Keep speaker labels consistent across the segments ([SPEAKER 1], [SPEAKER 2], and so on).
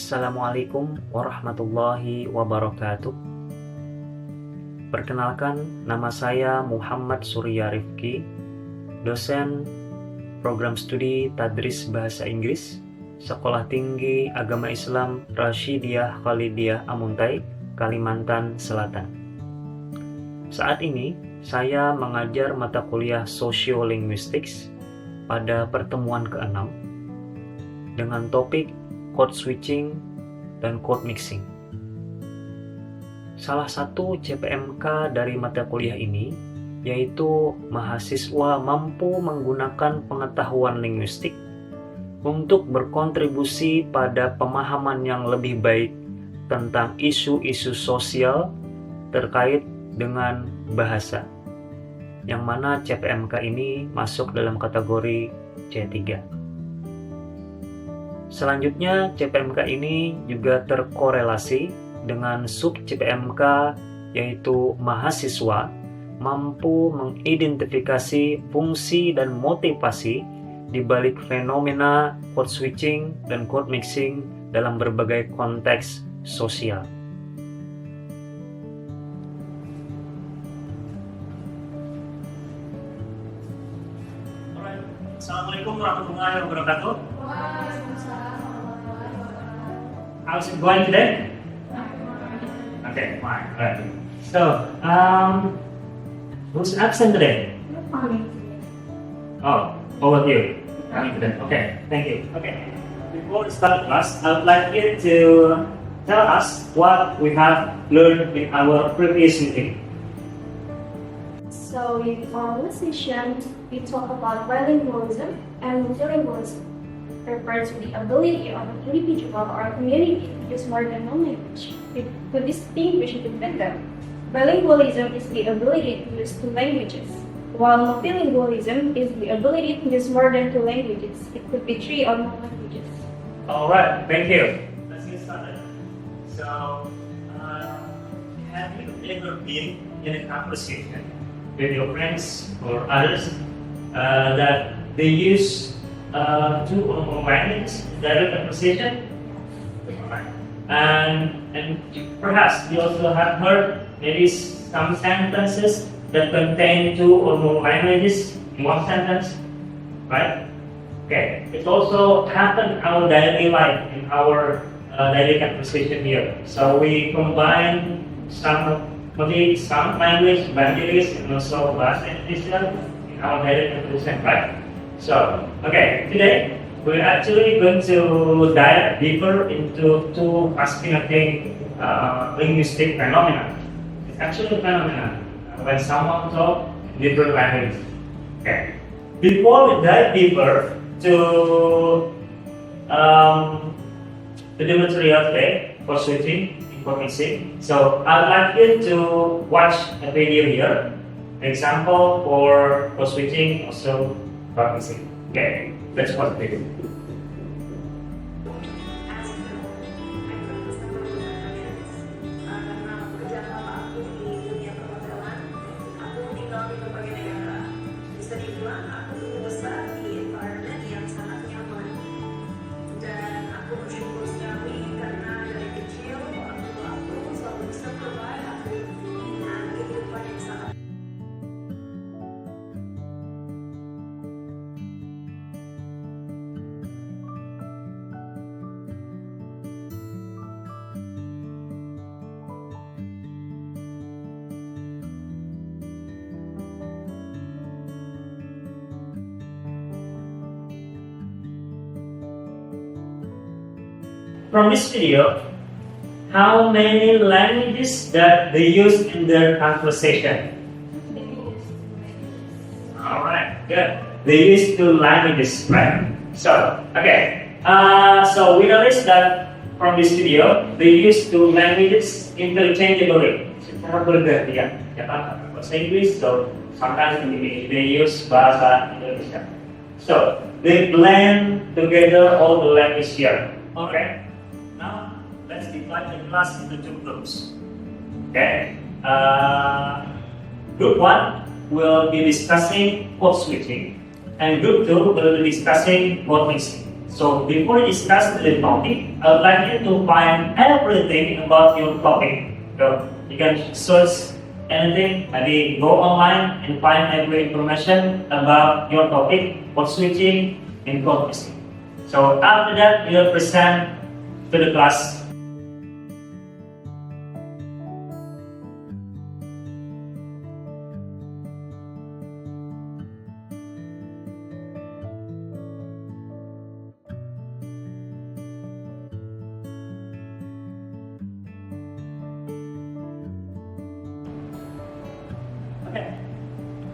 [SPEAKER 1] Assalamualaikum warahmatullahi wabarakatuh. Perkenalkan, nama saya Muhammad Surya Rifqi, dosen program studi Tadris Bahasa Inggris, Sekolah Tinggi Agama Islam Rasyidiyah Khalidiyah Amuntai, Kalimantan Selatan. Saat ini, saya mengajar mata kuliah Sociolinguistics pada pertemuan ke-6 dengan topik code switching dan code mixing. Salah satu CPMK dari mata kuliah ini yaitu mahasiswa mampu menggunakan pengetahuan linguistik untuk berkontribusi pada pemahaman yang lebih baik tentang isu-isu sosial terkait dengan bahasa, yang mana CPMK ini masuk dalam kategori C3. Selanjutnya, CPMK ini juga terkorelasi dengan sub CPMK yaitu mahasiswa mampu mengidentifikasi fungsi dan motivasi di balik fenomena code switching dan code mixing dalam berbagai konteks sosial. Assalamualaikum warahmatullahi wabarakatuh. How's it going today? Okay, fine. Right. So, who's absent today? Oh, all of you. Okay, thank you. Okay. Before we start class, I would like you to tell us what we have learned in our previous meeting.
[SPEAKER 2] So in our session, we talk about bilingualism and multilingualism, refers to the ability of an individual or a community to use more than one language to distinguish between them. Bilingualism is the ability to use two languages, while multilingualism is the ability to use more than two languages. It could be 3 or more languages.
[SPEAKER 1] All right, thank you. Let's get started. So, have you ever been in a conversation with your friends or others that they use two or more languages in direct conversation? And perhaps you also have heard maybe some sentences that contain two or more languages in one sentence, right? Okay, it also happened in our daily life, in our daily conversation here. So we combine some language, Bangladesh, and also Bahasa Indonesia in our daily conversation, right? So, okay, today we're actually going to dive deeper into two fascinating linguistic phenomena. It's actually a phenomenon when someone talks different languages. Okay. Before we dive deeper to the material today for switching information, so I'd like you to watch a video here. Example for switching, also practicing. Okay, let's watch the video. From this video, how many languages that they use in their conversation? Alright, good. They use two languages, right? So, okay. So we noticed that from this video, they use two languages interchangeably. Bahasa Inggris, so sometimes they use Bahasa Indonesia. So, they blend together all the languages here. Okay. Now, let's divide the class into two groups. Okay. Group 1 will be discussing code switching, and group 2 will be discussing code mixing. So before we discuss the topic, I would like you to find everything about your topic. So you can search anything, maybe go online and find every information about your topic, code switching, and code mixing. So after that, you will present to the class. Okay.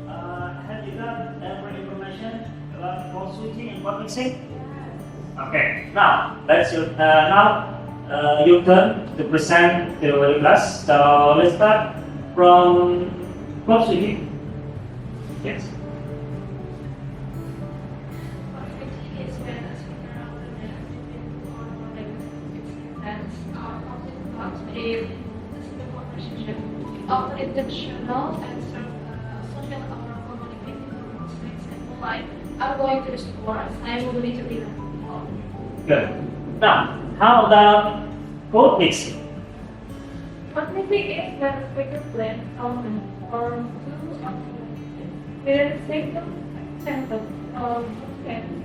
[SPEAKER 1] Have you got every information about code switching and code mixing? Okay. Now that's your turn to present to the class. So let's start from code switching. Yes.
[SPEAKER 2] Of intentional and social or communicative example like I'm going to the store, I will need to be there.
[SPEAKER 1] Good. Now, how about code mixing?
[SPEAKER 2] What maybe is that we could plan or do something with a single sentence or sentence.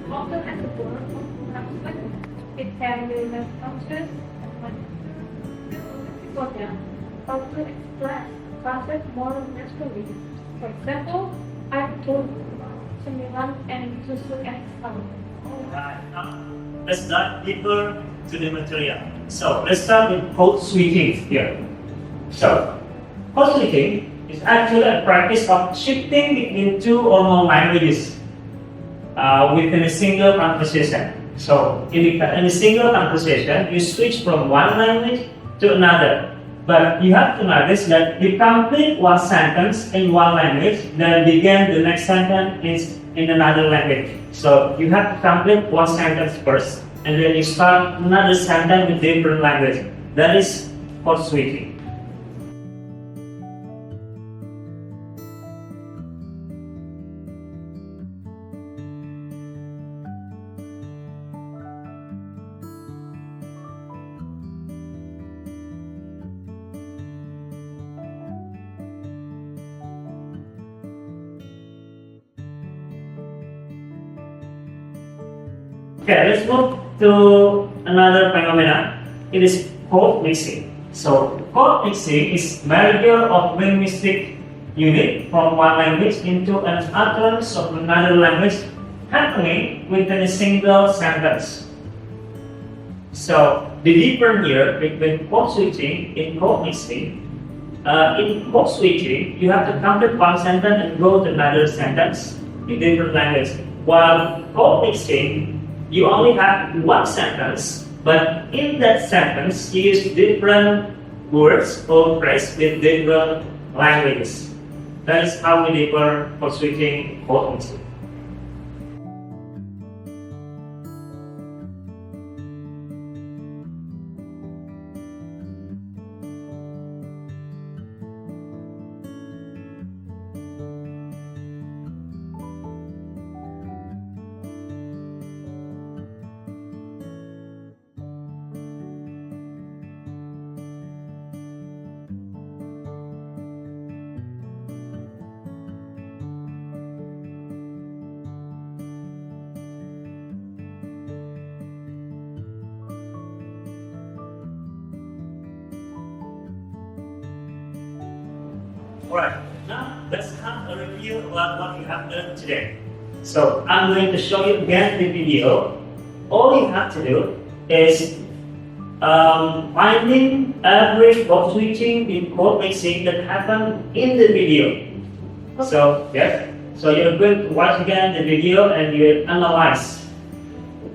[SPEAKER 2] Often at the board it can be less conscious and how to express concept more naturally. For example, I told someone and to look at someone.
[SPEAKER 1] Right. Now, let's dive deeper to the material. So let's start with code switching here. So code switching is actually a practice of shifting between two or more languages within a single conversation. So in a single conversation, you switch from one language to another. But you have to notice that you complete one sentence in one language, then begin the next sentence in another language. So you have to complete one sentence first, and then you start another sentence with different language. That is code switching. Okay, let's move to another phenomena. It is code mixing. So code mixing is merger of linguistic unit from one language into an utterance of another language happening within a single sentence. So the difference here between code switching and code mixing. In code switching, you have to complete one sentence and go to another sentence in different language. While code mixing, you only have one sentence, but in that sentence, you use different words or phrases with different languages. That is how we differ for switching code mixing. Alright, now let's have a review about what you have done today. So I'm going to show you again the video. All you have to do is finding every code switching in code mixing that happened in the video. So yes, so you're going to watch again the video and you will analyze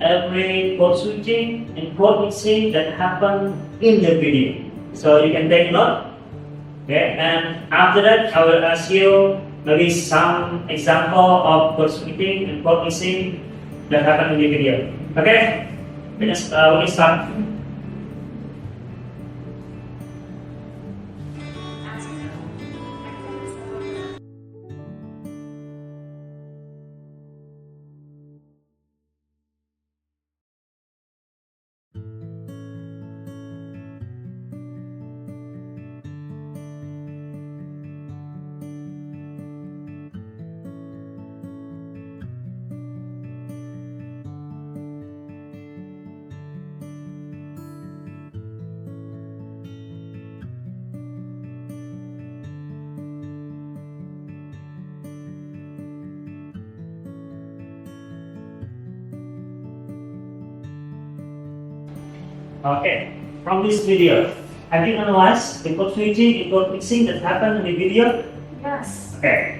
[SPEAKER 1] every code switching and code mixing that happened in the video. So you can take note. Okay, and after that, I will ask you maybe some example of code switching and code mixing that happened in the video. Okay, we start. Okay, from this video, have you analyzed the code switching and code mixing that happened in the video?
[SPEAKER 2] Yes.
[SPEAKER 1] Okay.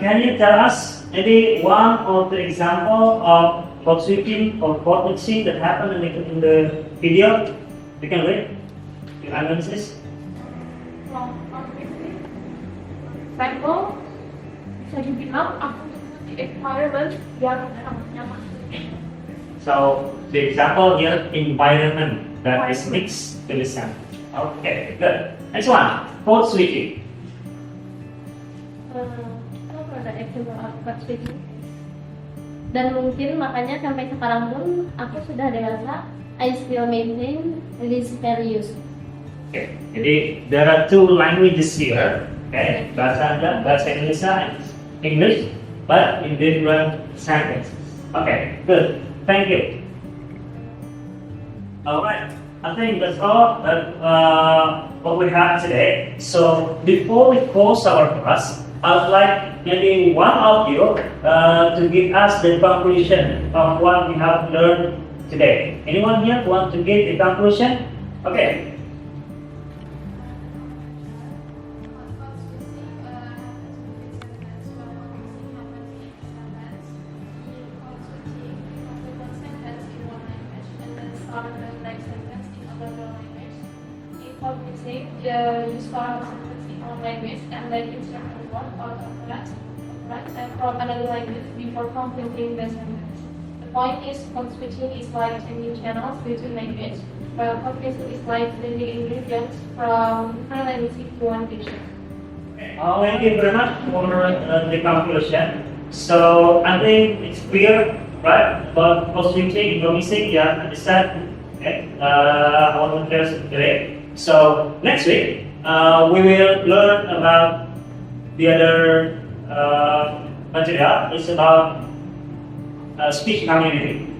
[SPEAKER 1] Can you tell us maybe one of the example of code switching or code mixing that happened in the video? You can read your analysis.
[SPEAKER 2] Example, bisa dibilang aku di environment yang sangat nyaman.
[SPEAKER 1] So the example here, environment that is mixed to listen. Okay, good. Next one, code switching.
[SPEAKER 3] Aku pernah example of code switching. Dan mungkin makanya sampai sekarang pun aku sudah dewasa, I still maintain this values.
[SPEAKER 1] Okay, jadi there are two languages here. Okay, bahasa Indonesia and English, but in different sentences. Okay, good. Thank you. Alright, I think that's all that what we have today. So before we close our class, I would like maybe one of you to give us the conclusion of what we have learned today. Anyone here want to give the conclusion? Okay.
[SPEAKER 3] You start a sentence in one language and then insert a word out of that, right? And from another language before completing the sentence. The point is, code switching is like changing channels between language, while code mixing is like blending ingredients from different languages to one dish.
[SPEAKER 1] Thank you very much for the conclusion. So I think it's clear, right? About code switching, mixing, yeah, understand. Okay. What we learned today. So next week we will learn about the other material. It's about speech community.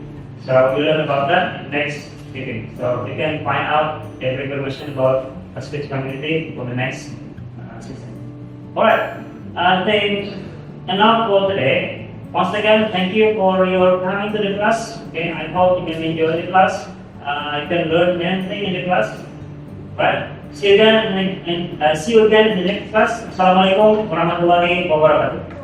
[SPEAKER 1] So we'll learn about that next meeting. So you can find out every information about a speech community for the next season. Alright, I think enough for today. Once again, thank you for your coming to the class. Okay, I hope you can enjoy the class. You can learn anything in the class. Right. See you again in the next class. Assalamualaikum warahmatullahi wabarakatuh.